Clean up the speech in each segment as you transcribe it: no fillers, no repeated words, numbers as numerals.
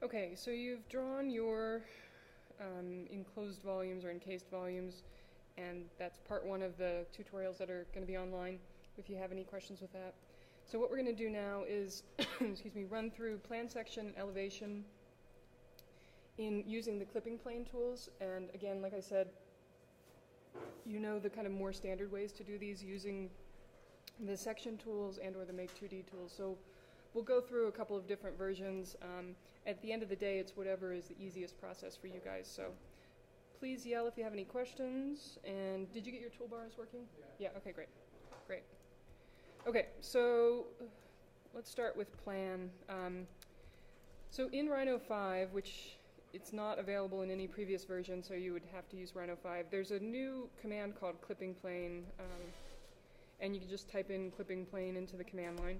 Okay, so you've drawn your enclosed volumes or encased volumes, and that's part one of the tutorials that are going to be online if you have any questions with that. So what we're going to do now is excuse me, run through plan section and elevation in using the clipping plane tools. And again, like I said, you know the kind of more standard ways to do these using the section tools and or the Make 2D tools. So we'll go through a couple of different versions. At the end of the day, it's whatever is the easiest process for you guys. So please yell if you have any questions. And did you get your toolbars working? Yeah, okay, great. Great. Okay, so let's start with plan. So in Rhino 5, which it's not available in any previous version, so you would have to use Rhino 5, there's a new command called clipping plane, and you can just type in clipping plane into the command line.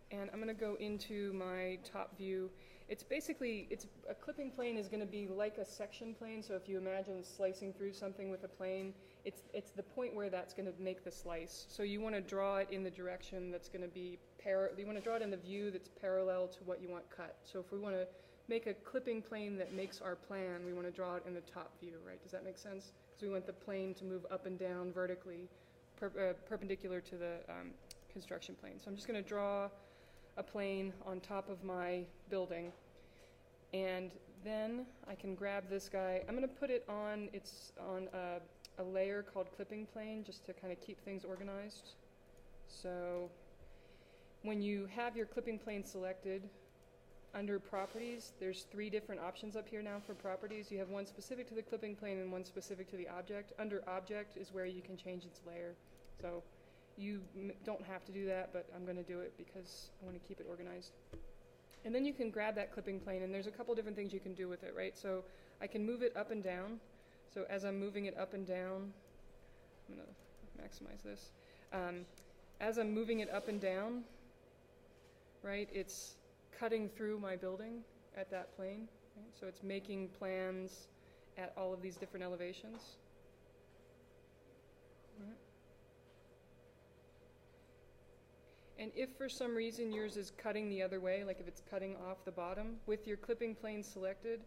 And I'm going to go into my top view. It's basically, a clipping plane is going to be like a section plane. So if you imagine slicing through something with a plane, it's the point where that's going to make the slice. So you want to draw it in the direction that's going to be you want to draw it in the view that's parallel to what you want cut. So if we want to make a clipping plane that makes our plan, we want to draw it in the top view, right? Does that make sense? Because we want the plane to move up and down vertically, perpendicular to the construction plane. So I'm just going to draw a plane on top of my building, and then I can grab this guy. I'm going to put it on, it's on a layer called clipping plane just to kind of keep things organized. So when you have your clipping plane selected, under properties, there's 3 different options up here now for properties. You have one specific to the clipping plane and one specific to the object. Under object is where you can change its layer. So you don't have to do that, but I'm going to do it because I want to keep it organized. And then you can grab that clipping plane, and there's a couple different things you can do with it, right? So I can move it up and down. So as I'm moving it up and down, I'm going to maximize this. As I'm moving it up and down, right, it's cutting through my building at that plane. Right? So it's making plans at all of these different elevations. Right? And if for some reason yours is cutting the other way, like if it's cutting off the bottom, with your clipping plane selected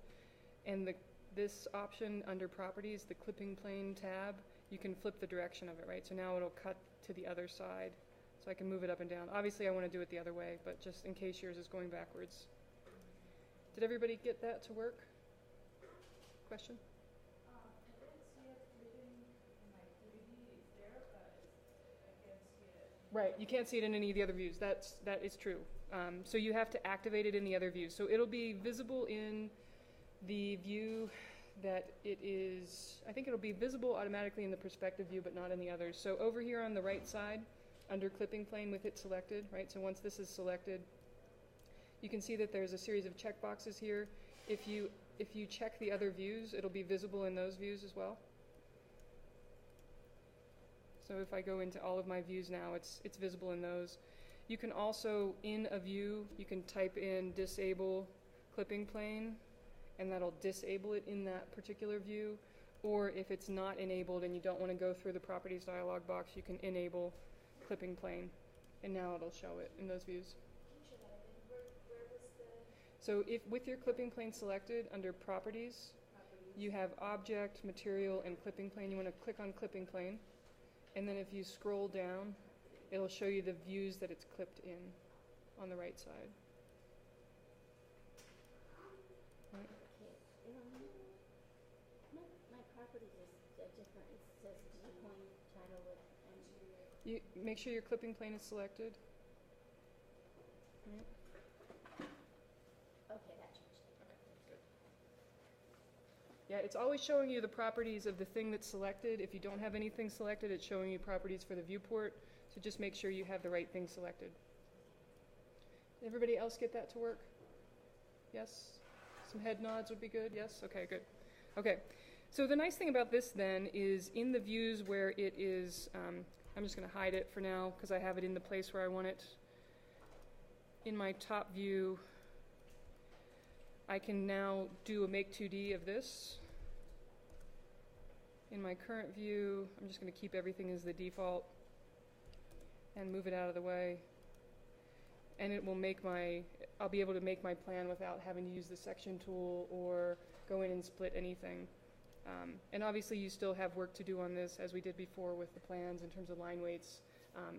and this option under properties, the clipping plane tab, you can flip the direction of it, right? So now it'll cut to the other side. So I can move it up and down. Obviously I want to do it the other way, but just in case yours is going backwards. Did everybody get that to work? Question? I didn't see it written in my 3D. It's there, but I can't see it. Right, you can't see it in any of the other views. That is true. So you have to activate it in the other views. So it'll be visible in the view that it is, I think it'll be visible automatically in the perspective view, but not in the others. So over here on the right side, under clipping plane with it selected, right? So once this is selected, you can see that there's a series of checkboxes here. If you check the other views, it'll be visible in those views as well. So if I go into all of my views now, it's visible in those. You can also, in a view, you can type in disable clipping plane, and that'll disable it in that particular view. Or if it's not enabled and you don't want to go through the properties dialog box, you can enable clipping plane, and now it'll show it in those views. Where was the... So if with your clipping plane selected under properties, you have object, material, and clipping plane. You want to click on clipping plane, and then if you scroll down, it'll show you the views that it's clipped in on the right side. Right. My properties is different. It says point title with You make sure your clipping plane is selected. Right. Okay, that changed. Okay, good. Yeah, it's always showing you the properties of the thing that's selected. If you don't have anything selected, it's showing you properties for the viewport. So just make sure you have the right thing selected. Did everybody else get that to work? Yes? Some head nods would be good? Yes? Okay, good. Okay. So the nice thing about this then is in the views where it is, I'm just going to hide it for now because I have it in the place where I want it. In my top view, I can now do a Make 2D of this. In my current view, I'm just going to keep everything as the default and move it out of the way. And it will make my I'll be able to make my plan without having to use the section tool or go in and split anything. And obviously you still have work to do on this, as we did before with the plans in terms of line weights.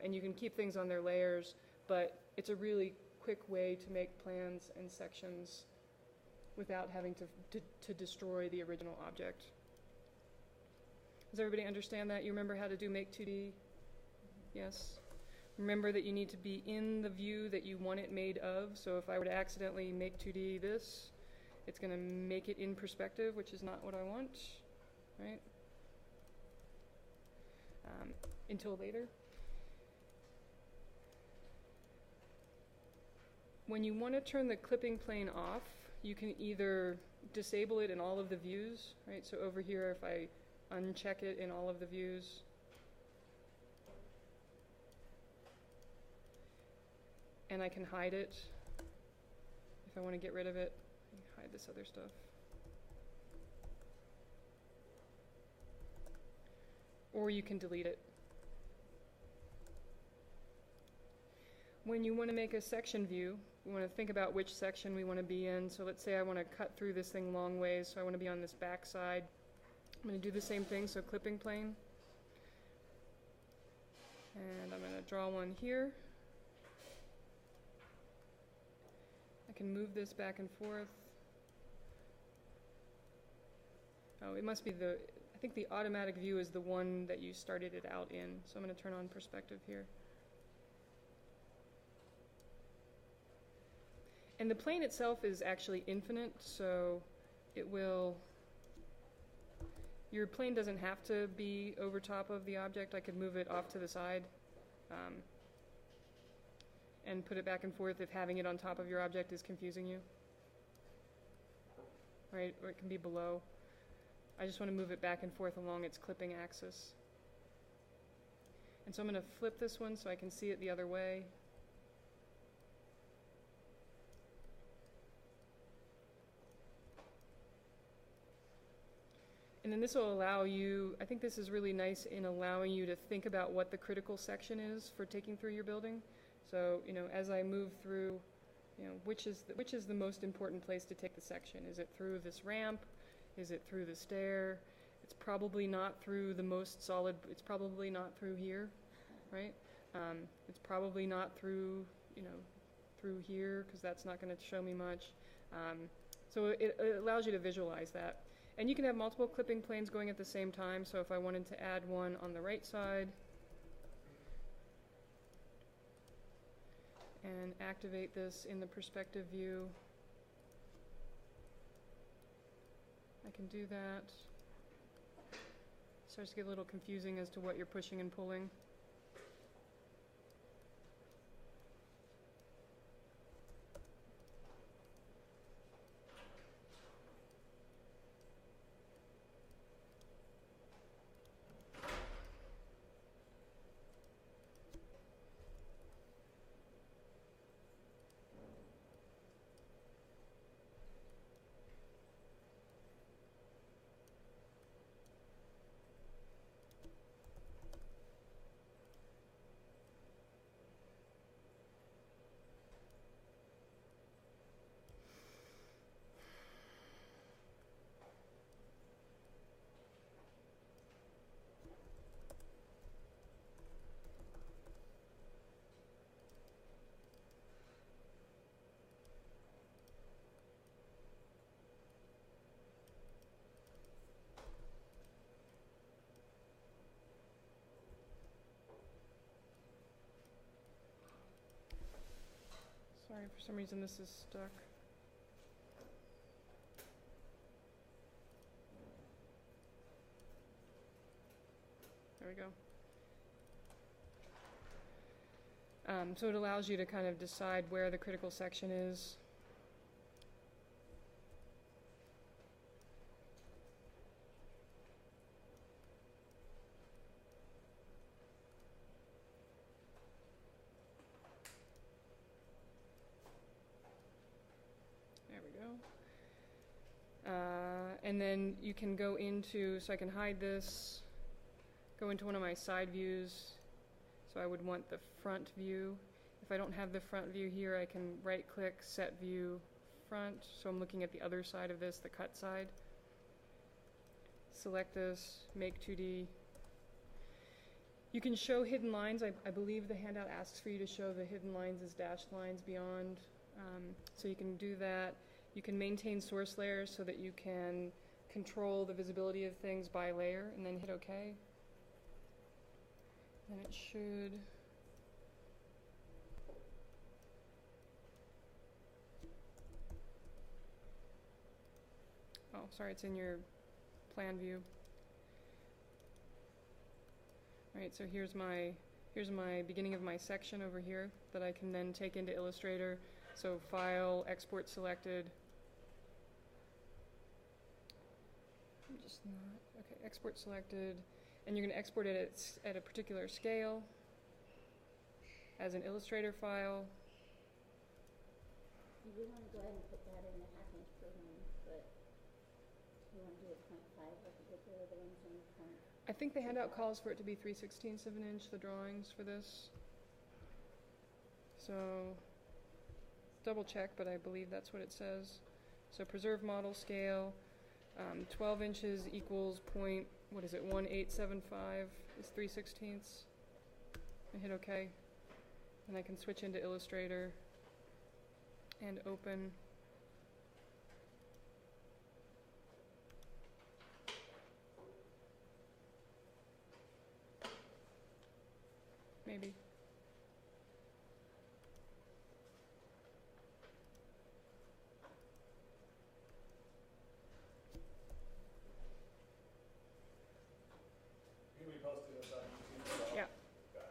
And you can keep things on their layers, but it's a really quick way to make plans and sections without having to destroy the original object. Does everybody understand that? You remember how to do Make 2D? Yes? Remember that you need to be in the view that you want it made of. So if I were to accidentally make 2D this, it's going to make it in perspective, which is not what I want, right? Until later. When you want to turn the clipping plane off, you can either disable it in all of the views, right? So over here, if I uncheck it in all of the views, and I can hide it if I want to get rid of it, hide this other stuff. Or you can delete it. When you want to make a section view, we want to think about which section we want to be in. So let's say I want to cut through this thing long ways, so I want to be on this back side. I'm going to do the same thing, so clipping plane. And I'm going to draw one here. I can move this back and forth. Oh, it must be I think the automatic view is the one that you started it out in. So I'm going to turn on perspective here. And the plane itself is actually infinite, so your plane doesn't have to be over top of the object. I could move it off to the side and put it back and forth if having it on top of your object is confusing you. Right, or it can be below. I just want to move it back and forth along its clipping axis. And so I'm going to flip this one so I can see it the other way. And then this will allow you, I think this is really nice in allowing you to think about what the critical section is for taking through your building. So, as I move through, which is the most important place to take the section? Is it through this ramp? Is it through the stair? It's probably not through the most solid, it's probably not through here, right? It's probably not through, through here, because that's not going to show me much. So it allows you to visualize that. And you can have multiple clipping planes going at the same time, so if I wanted to add one on the right side and activate this in the perspective view, I can do that. It starts to get a little confusing as to what you're pushing and pulling. Sorry, for some reason this is stuck. There we go. So it allows you to kind of decide where the critical section is. And then you can go into, so I can hide this, go into one of my side views. So I would want the front view. If I don't have the front view here, I can right-click, set view, front, so I'm looking at the other side of this, the cut side. Select this, make 2D. You can show hidden lines. I believe the handout asks for you to show the hidden lines as dashed lines beyond. So you can do that. You can maintain source layers so that you can control the visibility of things by layer, and then hit OK. Then it should... Oh, sorry, it's in your plan view. Alright, so here's my beginning of my section over here that I can then take into Illustrator. So File, Export Selected. I'm just not, okay, Export Selected. And you're going to export it at a particular scale as an Illustrator file. You want to go ahead and put that in a 1/2 inch per 1 foot. You want to do a 0.5 like you did the other ones in the front. I think the handout calls for it to be 3/16 of an inch, the drawings for this. So, double check, but I believe that's what it says. So preserve model scale, 12 inches equals point, what is it, 1875 is 3/16. And hit OK. And I can switch into Illustrator and open. Maybe. You're gonna be posting this on YouTube? Yeah. Okay.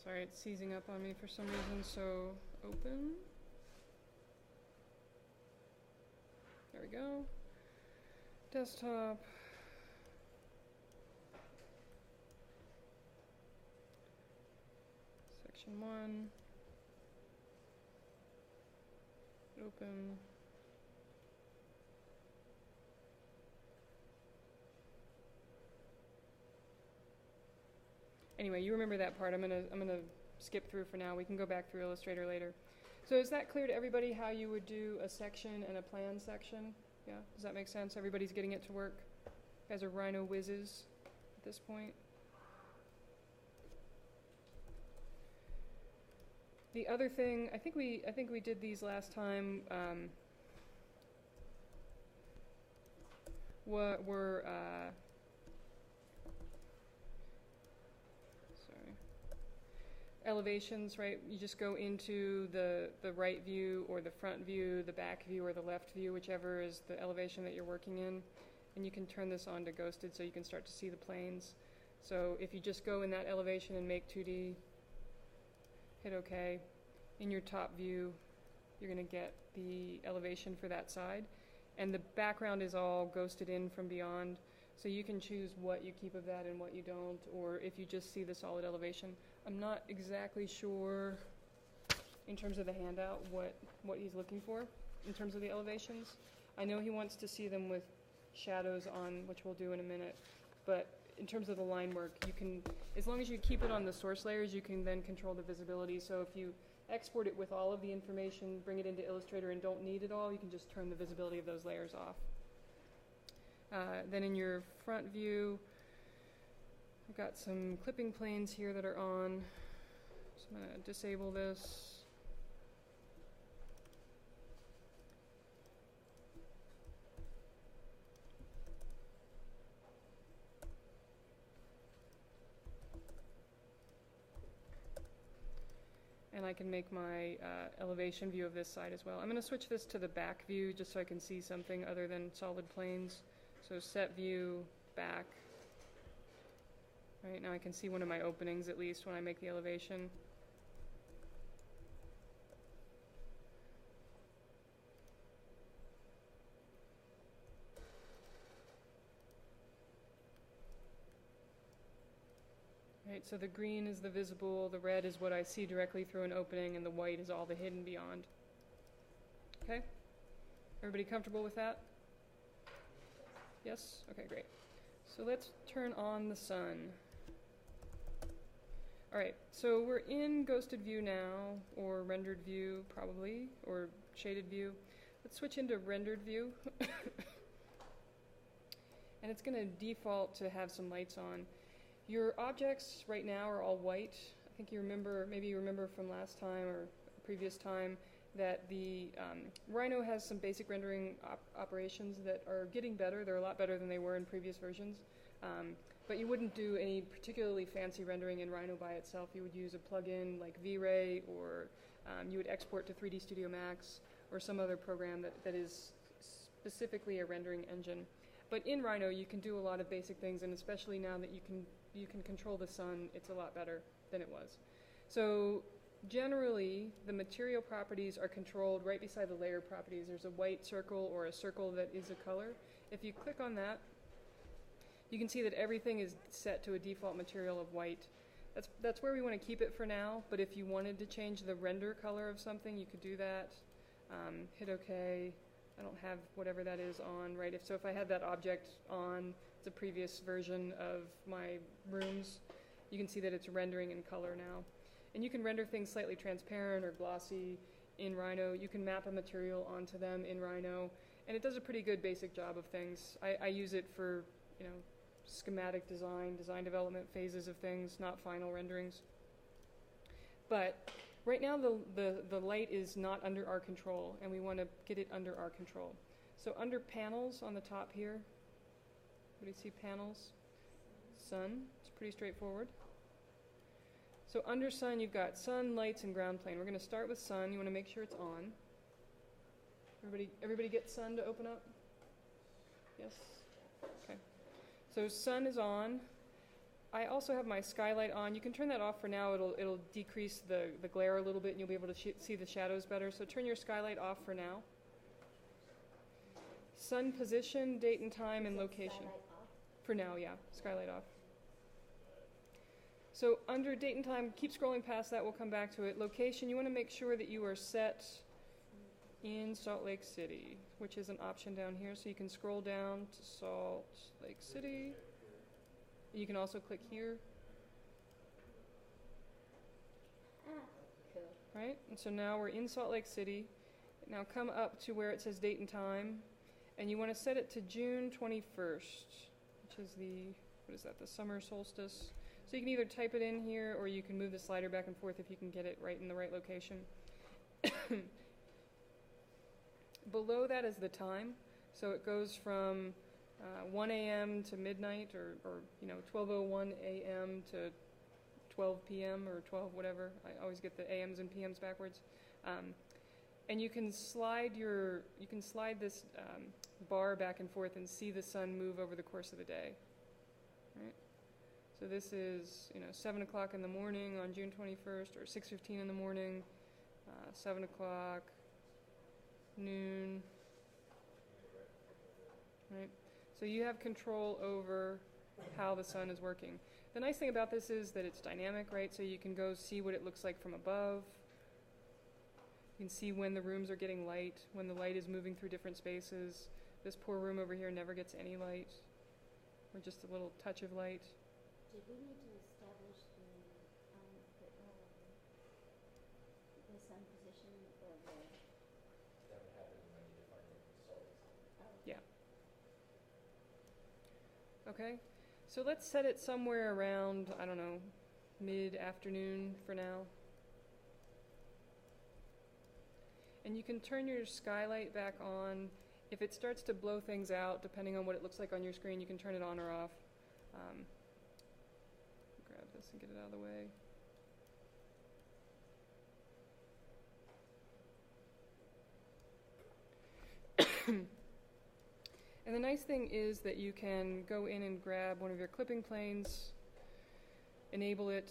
Sorry, it's seizing up on me for some reason, so open. There we go. Desktop. Section 1. Open. Anyway, you remember that part. I'm gonna skip through for now. We can go back through Illustrator later. So is that clear to everybody how you would do a section and a plan section? Yeah, does that make sense? Everybody's getting it to work? You guys are Rhino whizzes at this point. The other thing, I think we did these last time. What were elevations, right? You just go into the right view or the front view, the back view or the left view, whichever is the elevation that you're working in. And you can turn this on to ghosted so you can start to see the planes. So if you just go in that elevation and make 2D, hit OK. In your top view, you're going to get the elevation for that side. And the background is all ghosted in from beyond. So you can choose what you keep of that and what you don't, or if you just see the solid elevation. I'm not exactly sure in terms of the handout what he's looking for in terms of the elevations. I know he wants to see them with shadows on, which we'll do in a minute, but in terms of the line work, you can, as long as you keep it on the source layers, you can then control the visibility. So if you export it with all of the information, bring it into Illustrator and don't need it all, you can just turn the visibility of those layers off. Then in your front view, I've got some clipping planes here that are on, so I'm going to disable this. And I can make my elevation view of this side as well. I'm going to switch this to the back view just so I can see something other than solid planes. So set view, back. Right, now I can see one of my openings at least when I make the elevation. Right, so the green is the visible, the red is what I see directly through an opening, and the white is all the hidden beyond. Okay? Everybody comfortable with that? Yes? Okay, great. So let's turn on the sun. All right, so we're in ghosted view now, or rendered view probably, or shaded view. Let's switch into rendered view. And it's going to default to have some lights on. Your objects right now are all white. I think you remember, maybe you remember from last time or previous time, that the Rhino has some basic rendering operations that are getting better. They're a lot better than they were in previous versions. But you wouldn't do any particularly fancy rendering in Rhino by itself. You would use a plugin like V-Ray, or you would export to 3D Studio Max, or some other program that is specifically a rendering engine. But in Rhino, you can do a lot of basic things, and especially now that you can control the sun, it's a lot better than it was. So generally, the material properties are controlled right beside the layer properties. There's a white circle or a circle that is a color. If you click on that, you can see that everything is set to a default material of white. That's where we want to keep it for now, but if you wanted to change the render color of something, you could do that. Hit OK. I don't have whatever that is on, right? If I had that object on the previous version of my rooms, you can see that it's rendering in color now. And you can render things slightly transparent or glossy in Rhino. You can map a material onto them in Rhino, and it does a pretty good basic job of things. I use it for, schematic design development phases of things, not final renderings. But right now the light is not under our control, and we want to get it under our control. So under panels on the top here, what do you see? Panels, sun. It's pretty straightforward. So under sun, you've got sun, lights, and ground plane. We're going to start with sun. You want to make sure it's on. Everybody get sun to open up? Yes? Okay. So sun is on. I also have my skylight on. You can turn that off for now. It'll decrease the glare a little bit, and you'll be able to see the shadows better. So turn your skylight off for now. Sun position, date and time, and location. Skylight off? For now, yeah. Skylight off. So under date and time, keep scrolling past that. We'll come back to it. Location, you want to make sure that you are set in Salt Lake City, which is an option down here. So you can scroll down to Salt Lake City. You can also click here. Cool. Right? And so now we're in Salt Lake City. Now come up to where it says date and time, and you want to set it to June 21st, which is the summer solstice. So you can either type it in here, or you can move the slider back and forth if you can get it right in the right location. Below that is the time. So it goes from 1 a.m. to midnight, or 12:01 a.m. to 12 p.m. or 12 whatever. I always get the a.m.s and p.m.s backwards. And you can slide this bar back and forth and see the sun move over the course of the day. Right? So this is 7 o'clock in the morning on June 21st, or 6:15 in the morning, 7 o'clock, noon. Right? So you have control over how the sun is working. The nice thing about this is that it's dynamic, right? So you can go see what it looks like from above. You can see when the rooms are getting light, when the light is moving through different spaces. This poor room over here never gets any light, or just a little touch of light. Did we need to establish the sun position or the? That would happen when you define the solid. Yeah. Okay, so let's set it somewhere around, I don't know, mid-afternoon for now. And you can turn your skylight back on. If it starts to blow things out, depending on what it looks like on your screen, you can turn it on or off. Grab this and get it out of the way. And the nice thing is that you can go in and grab one of your clipping planes, enable it,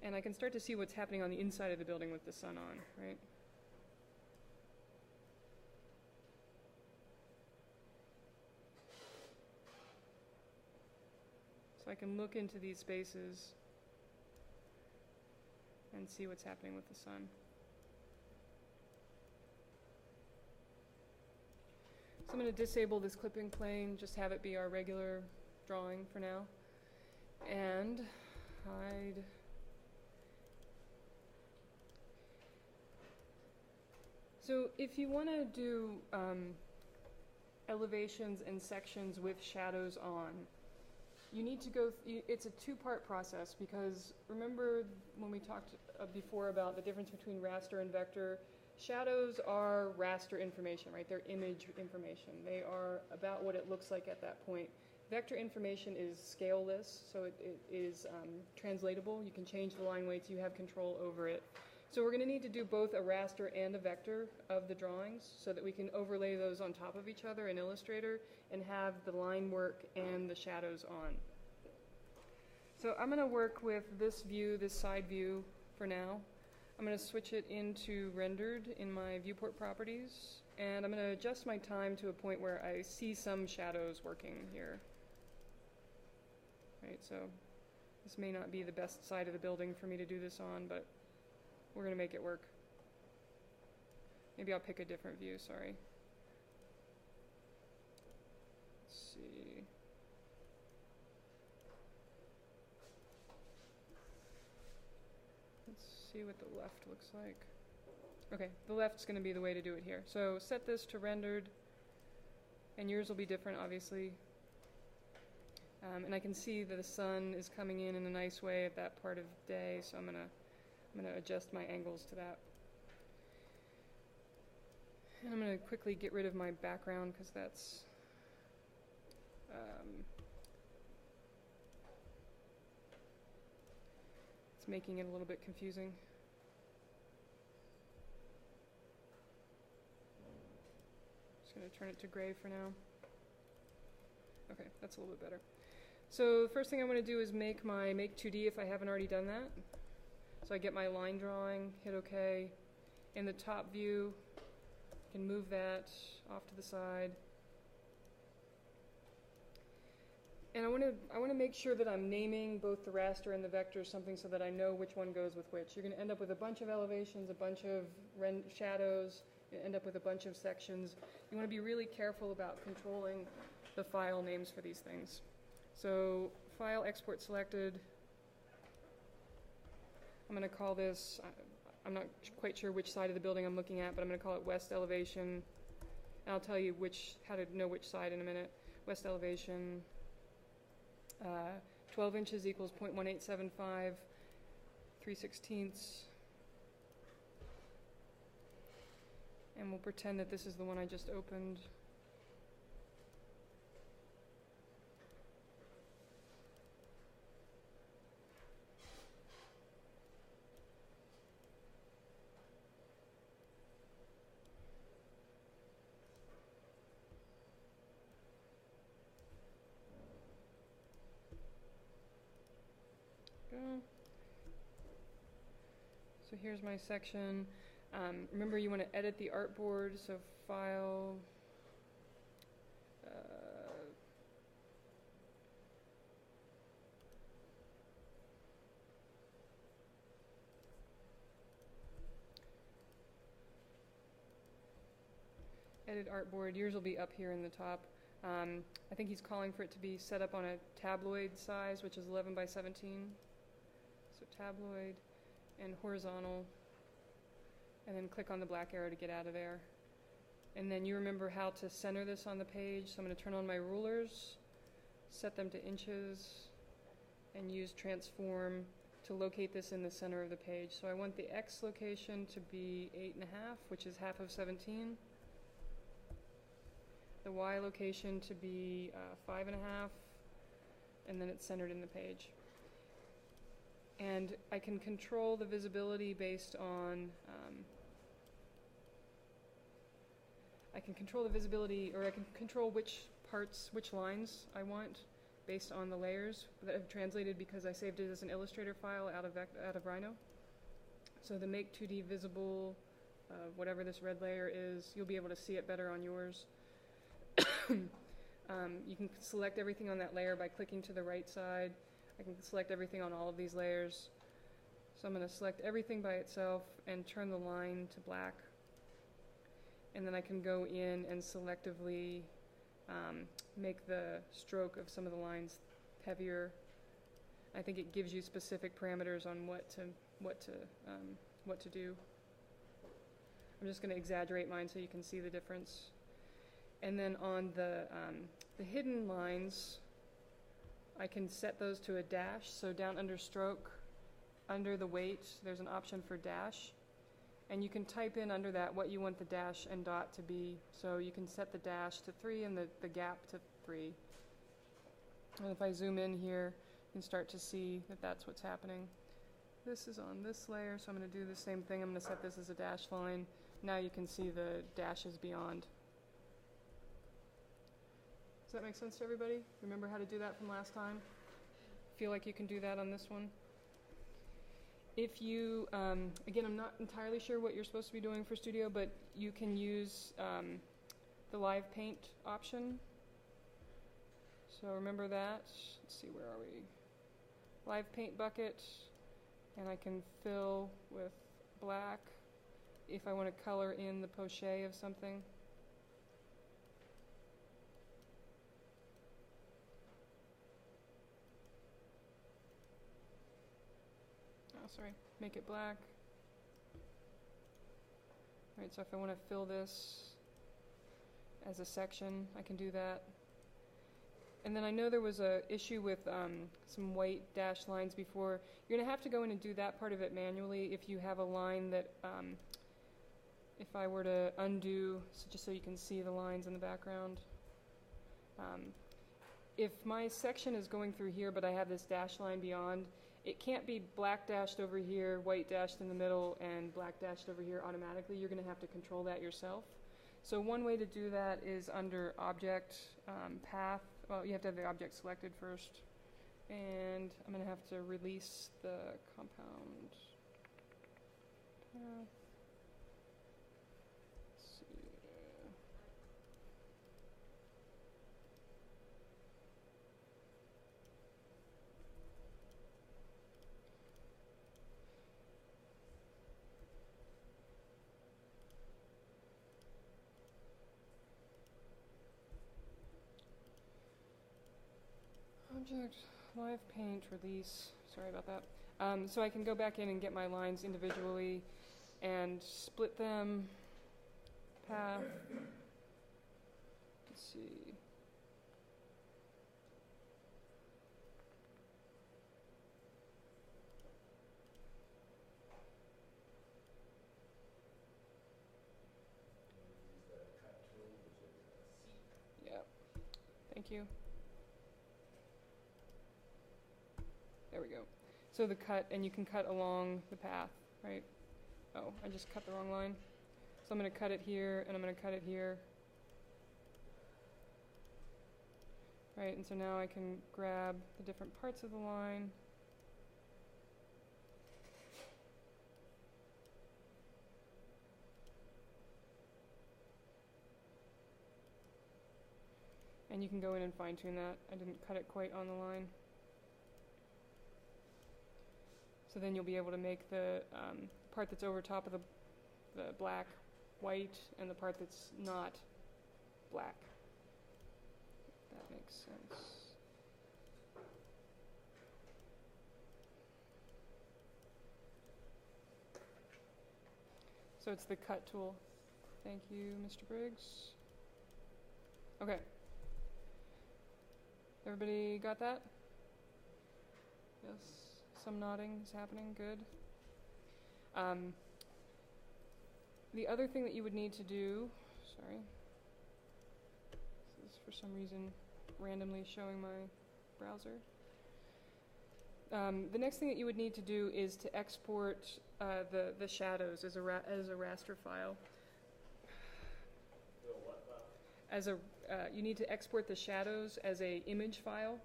and I can start to see what's happening on the inside of the building with the sun on, right? So I can look into these spaces and see what's happening with the sun. So I'm going to disable this clipping plane, just have it be our regular drawing for now. and hide. So if you want to do elevations and sections with shadows on, you need to go, it's a two-part process, because remember when we talked before about the difference between raster and vector? Shadows are raster information, right? They're image information. They are about what it looks like at that point. Vector information is scaleless, so it is translatable. You can change the line weights. You have control over it. So we're going to need to do both a raster and a vector of the drawings so that we can overlay those on top of each other in Illustrator and have the line work and the shadows on. So I'm going to work with this view, this side view for now. I'm going to switch it into rendered in my viewport properties, and I'm going to adjust my time to a point where I see some shadows working here. Right, so this may not be the best side of the building for me to do this on, but we're going to make it work. Maybe I'll pick a different view, sorry. Let's see. Let's see what the left looks like. Okay, the left's going to be the way to do it here. So set this to rendered, and yours will be different, obviously. And I can see that the sun is coming in a nice way at that part of the day, so I'm gonna adjust my angles to that. And I'm gonna quickly get rid of my background because that's it's making it a little bit confusing. Just gonna turn it to gray for now. Okay, that's a little bit better. So the first thing I'm going to do is make 2D if I haven't already done that. So I get my line drawing, hit OK. In the top view, I can move that off to the side. And I want to make sure that I'm naming both the raster and the vector something so that I know which one goes with which. You're going to end up with a bunch of elevations, a bunch of shadows, you end up with a bunch of sections. You want to be really careful about controlling the file names for these things. So file export selected. I'm going to call this, I'm not quite sure which side of the building I'm looking at, but I'm going to call it west elevation. And I'll tell you how to know which side in a minute. West elevation, 12 inches equals 0.1875, 3/16. And we'll pretend that this is the one I just opened. So here's my section. Remember, you want to edit the artboard, so file, edit artboard. Yours will be up here in the top. I think he's calling for it to be set up on a tabloid size, which is 11 by 17. So tabloid and horizontal, and then click on the black arrow to get out of there. And then you remember how to center this on the page, so I'm going to turn on my rulers, set them to inches, and use transform to locate this in the center of the page. So I want the X location to be 8.5, which is half of 17. The Y location to be 5.5, and then it's centered in the page. And I can control the visibility based on, I can control the visibility, or I can control which parts, which lines I want based on the layers that I've translated because I saved it as an Illustrator file out of Rhino. So the make 2D visible, whatever this red layer is, you'll be able to see it better on yours. You can select everything on that layer by clicking to the right side. I can select everything on all of these layers. So I'm going to select everything by itself and turn the line to black. And then I can go in and selectively make the stroke of some of the lines heavier. I think it gives you specific parameters on what to do. I'm just going to exaggerate mine so you can see the difference. And then on the hidden lines, I can set those to a dash. So down under stroke, under the weight, there's an option for dash. And you can type in under that what you want the dash and dot to be. So you can set the dash to 3 and the gap to 3. And if I zoom in here, you can start to see that that's what's happening. This is on this layer, so I'm going to do the same thing. I'm going to set this as a dash line. Now you can see the dashes beyond. Does that make sense to everybody? Remember how to do that from last time? Feel like you can do that on this one? If you, again, I'm not entirely sure what you're supposed to be doing for Studio, but you can use the Live Paint option. So remember that. Let's see, where are we? Live Paint bucket, and I can fill with black if I want to color in the poche of something. Sorry, make it black. Alright, so if I want to fill this as a section, I can do that. And then I know there was a issue with some white dash lines before. You're going to have to go in and do that part of it manually if you have a line that, if I were to undo, so just so you can see the lines in the background. If my section is going through here, but I have this dash line beyond, it can't be black dashed over here, white dashed in the middle, and black dashed over here automatically. You're going to have to control that yourself. So one way to do that is under Object, Path. Well, you have to have the object selected first. And I'm going to have to release the compound path. Let's see. Object, Live Paint, release. Sorry about that. So I can go back in and get my lines individually and split them. Path. Let's see. Use the cut tool, which is a C. Yeah. Thank you. There we go. So the cut, and you can cut along the path, right? Oh, I just cut the wrong line. So I'm going to cut it here, and I'm going to cut it here. Right, and so now I can grab the different parts of the line. And you can go in and fine tune that. I didn't cut it quite on the line. So then you'll be able to make the part that's over top of the black white, and the part that's not black. If that makes sense. So it's the cut tool. Thank you, Mr. Briggs. Okay. Everybody got that? Yes. Some nodding is happening. Good. The other thing that you would need to do, sorry, this is for some reason randomly showing my browser. The next thing that you would need to do is to export the shadows as a raster file. The what file? You need to export the shadows as a image file.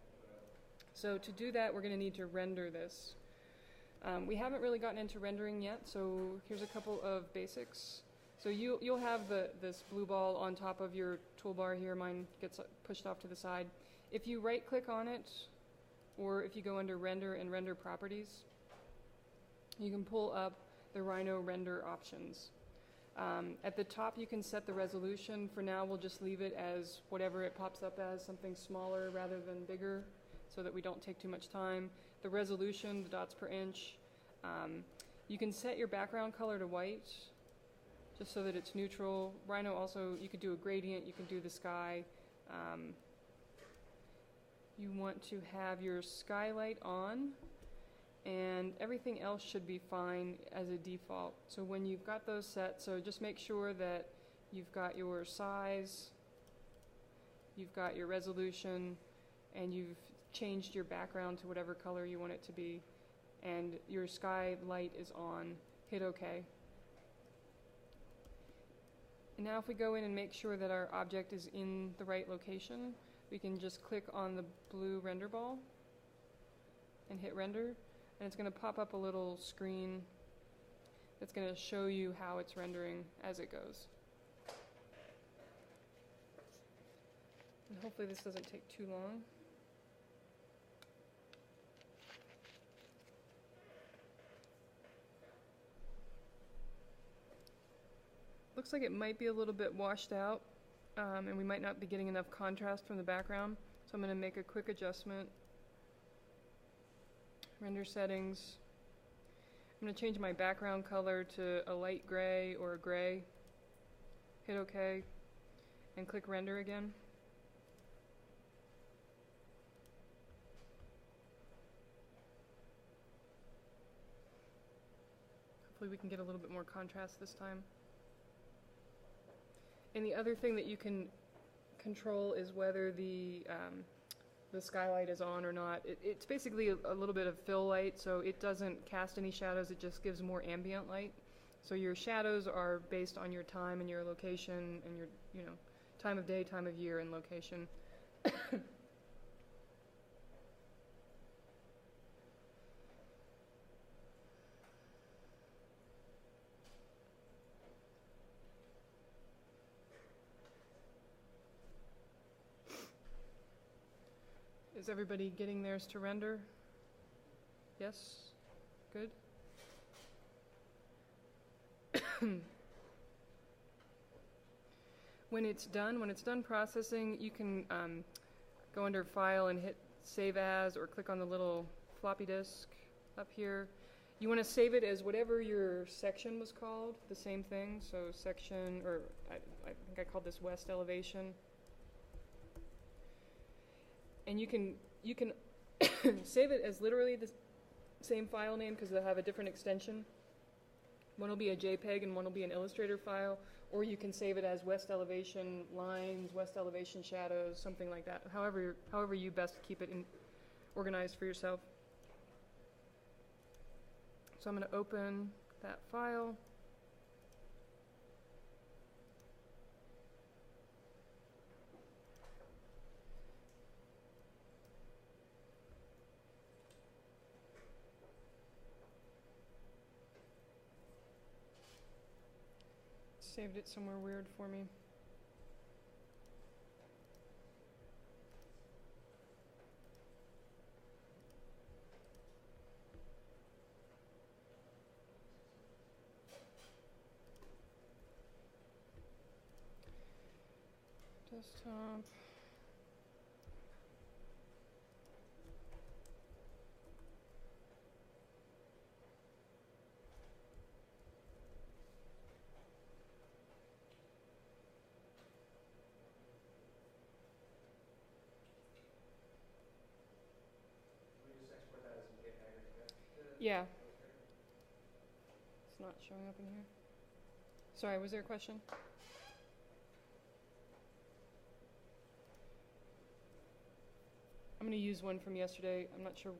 So to do that, we're going to need to render this. We haven't really gotten into rendering yet, so here's a couple of basics. So you'll have this blue ball on top of your toolbar here. Mine gets pushed off to the side. If you right-click on it, or if you go under Render and Render Properties, you can pull up the Rhino render options. At the top, you can set the resolution. For now, we'll just leave it as whatever it pops up as, something smaller rather than bigger, so that we don't take too much time. the resolution, the dots per inch. You can set your background color to white, just so that it's neutral. Rhino also, you could do a gradient, you can do the sky. You want to have your skylight on, and everything else should be fine as a default. So when you've got those set, so just make sure that you've got your size, you've got your resolution, and you've changed your background to whatever color you want it to be, and your skylight is on. Hit OK. And now if we go in and make sure that our object is in the right location, we can just click on the blue render ball and hit render, and it's going to pop up a little screen that's going to show you how it's rendering as it goes. And hopefully this doesn't take too long. Looks like it might be a little bit washed out, and we might not be getting enough contrast from the background. So I'm going to make a quick adjustment. Render settings. I'm going to change my background color to a light gray or a gray. Hit OK, and click render again. Hopefully we can get a little bit more contrast this time. And the other thing that you can control is whether the skylight is on or not. It's basically a little bit of fill light, so it doesn't cast any shadows, it just gives more ambient light. So your shadows are based on your time and your location and your, time of day, time of year, and location. Is everybody getting theirs to render? Yes? Good? When it's done processing, you can go under File and hit Save As, or click on the little floppy disk up here. You want to save it as whatever your section was called, the same thing. So section, or I think I called this West Elevation. And you can save it as literally the same file name, because they'll have a different extension. One will be a JPEG and one will be an Illustrator file, or you can save it as West Elevation lines, West Elevation shadows, something like that. However you best keep it organized for yourself. So I'm going to open that file. Saved it somewhere weird for me. Desktop. Yeah. It's not showing up in here. Sorry, was there a question? I'm going to use one from yesterday. I'm not sure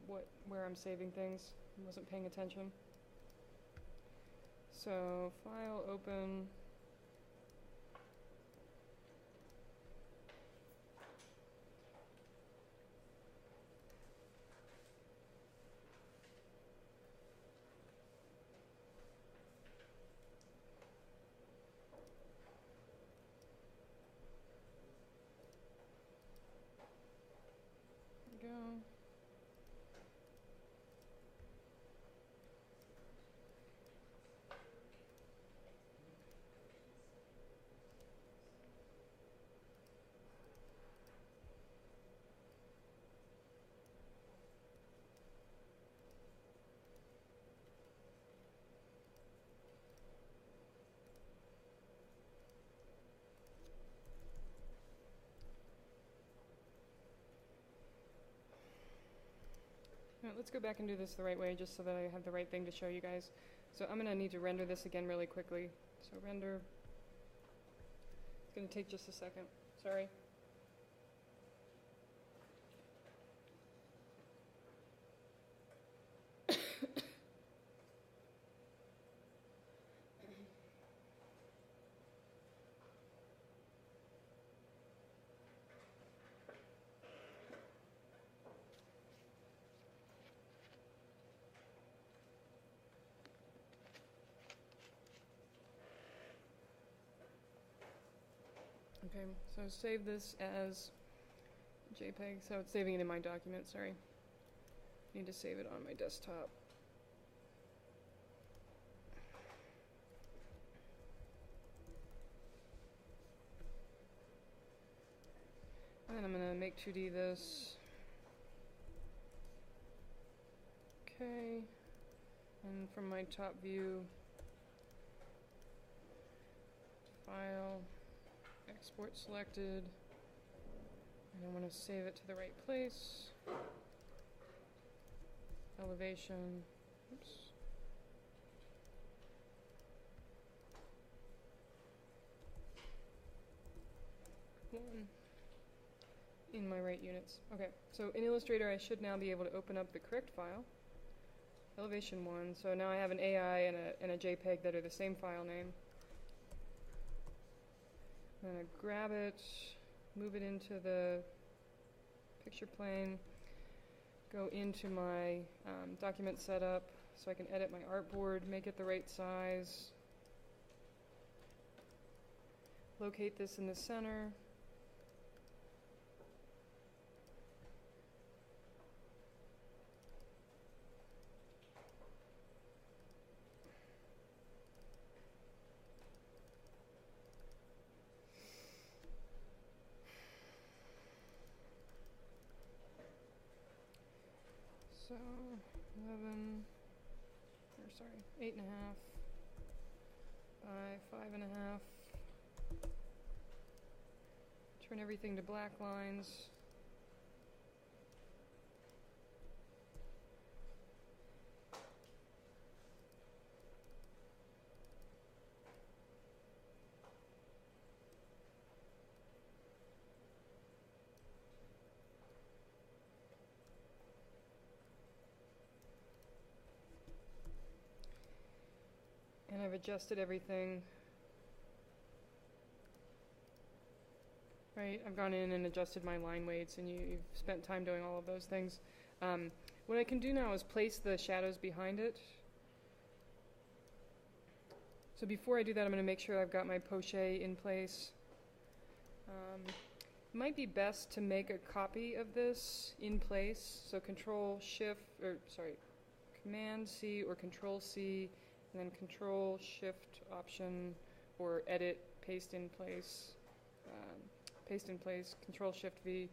where I'm saving things. I wasn't paying attention. So, file, open. Go. let's go back and do this the right way, just so that I have the right thing to show you guys. So I'm gonna need to render this again really quickly. So render. It's gonna take just a second. Sorry. Okay, so save this as JPEG. So it's saving it in my document, sorry. Need to save it on my desktop. And I'm gonna make 2D this. Okay. And from my top view, file, export selected. And I want to save it to the right place. Elevation. Oops. One. In my right units. Okay, so in Illustrator I should now be able to open up the correct file. Elevation 1. So now I have an AI and a JPEG that are the same file name. I'm going to grab it, move it into the picture plane, go into my document setup so I can edit my artboard, make it the right size, locate this in the center. So 11, or sorry, 8.5 by 5.5. Turn everything to black lines. And I've adjusted everything. Right, I've gone in and adjusted my line weights, and you've spent time doing all of those things. What I can do now is place the shadows behind it. So before I do that, I'm going to make sure I've got my poche in place. It might be best to make a copy of this in place. So Command C or Control C, and then Control Shift Option, or Edit, Paste in Place. Paste in place, Control Shift V.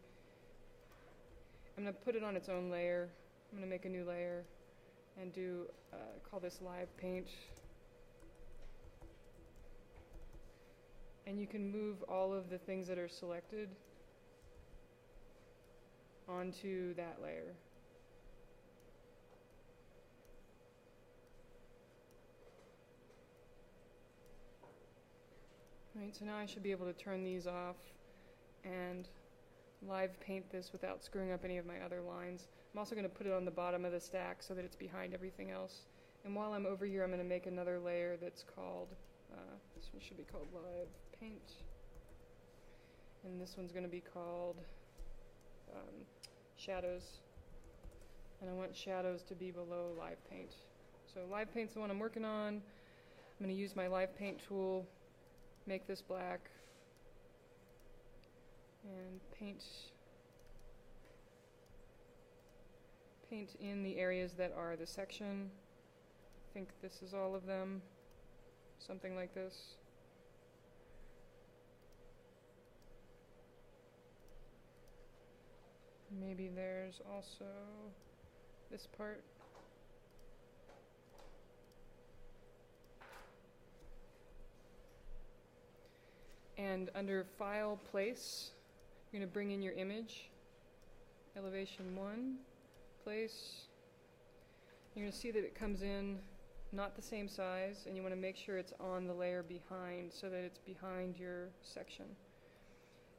I'm going to put it on its own layer. I'm going to make a new layer and call this Live Paint. And you can move all of the things that are selected onto that layer. Right, so now I should be able to turn these off and live paint this without screwing up any of my other lines. I'm also going to put it on the bottom of the stack so that it's behind everything else. And while I'm over here, I'm going to make another layer that's called, this one should be called Live Paint. And this one's going to be called Shadows. And I want shadows to be below Live Paint. So Live Paint's the one I'm working on. I'm going to use my Live Paint tool, make this black, and paint in the areas that are the section. I think this is all of them, something like this. Maybe there's also this part. And under File, Place, you're going to bring in your image. Elevation 1, Place, You're going to see that it comes in not the same size, and you want to make sure it's on the layer behind so that it's behind your section.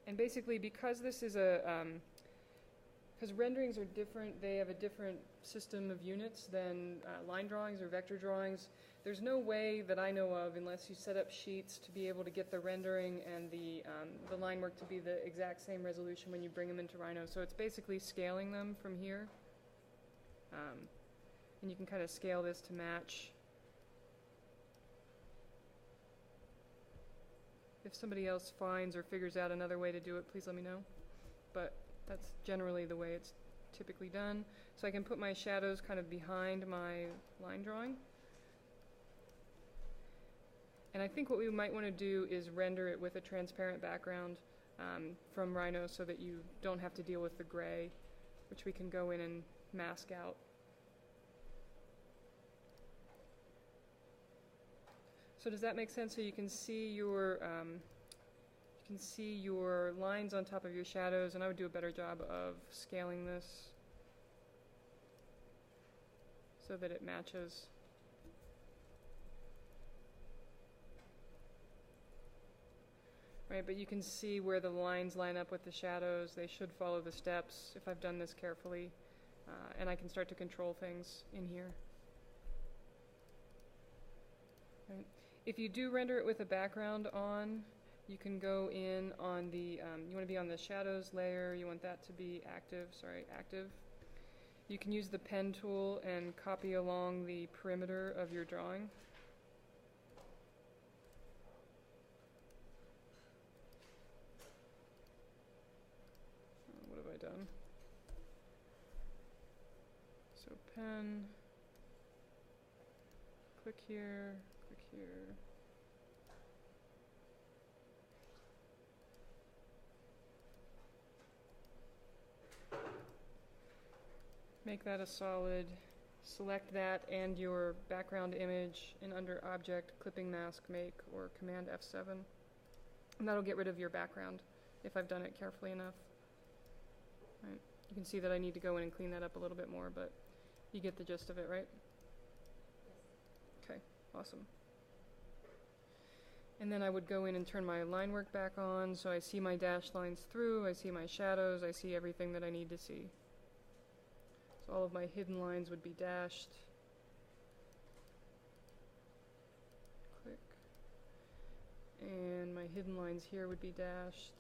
And basically, because this is because renderings are different, they have a different system of units than line drawings or vector drawings. There's no way that I know of, unless you set up sheets, to be able to get the rendering and the line work to be the exact same resolution when you bring them into Rhino. So it's basically scaling them from here. And you can kind of scale this to match. If somebody else finds or figures out another way to do it, please let me know. But that's generally the way it's typically done. So I can put my shadows kind of behind my line drawing. And I think what we might want to do is render it with a transparent background from Rhino so that you don't have to deal with the gray, which we can go in and mask out. So does that make sense? So you can see your lines on top of your shadows, and I would do a better job of scaling this so that it matches. Right, but you can see where the lines line up with the shadows. They should follow the steps if I've done this carefully, and I can start to control things in here. Right. If you do render it with a background on, you can go in on the, you want to be on the shadows layer, you want that to be active. You can use the pen tool and copy along the perimeter of your drawing. What have I done? So pen, click here, click here. Make that a solid. Select that and your background image, and under Object, Clipping Mask Make, or Command F7. And that'll get rid of your background if I've done it carefully enough. Right. You can see that I need to go in and clean that up a little bit more, but you get the gist of it, right? Yes. Okay, awesome. And then I would go in and turn my line work back on, so I see my dashed lines through, I see my shadows, I see everything that I need to see. So all of my hidden lines would be dashed. Click. And my hidden lines here would be dashed.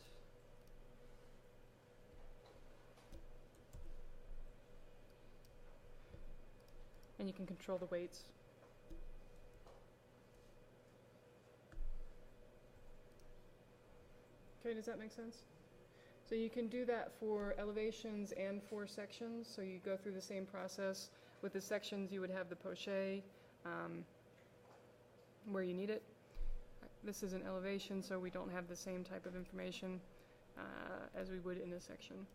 And you can control the weights. Okay, does that make sense? So you can do that for elevations and for sections. So you go through the same process. With the sections, you would have the poché where you need it. This is an elevation, so we don't have the same type of information as we would in a section.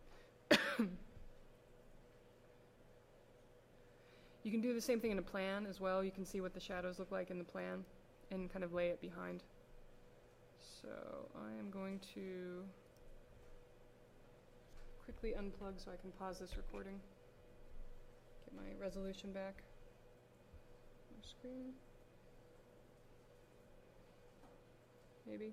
You can do the same thing in a plan as well. You can see what the shadows look like in the plan and kind of lay it behind. So I am going to quickly unplug so I can pause this recording. Get my resolution back. My screen. Maybe.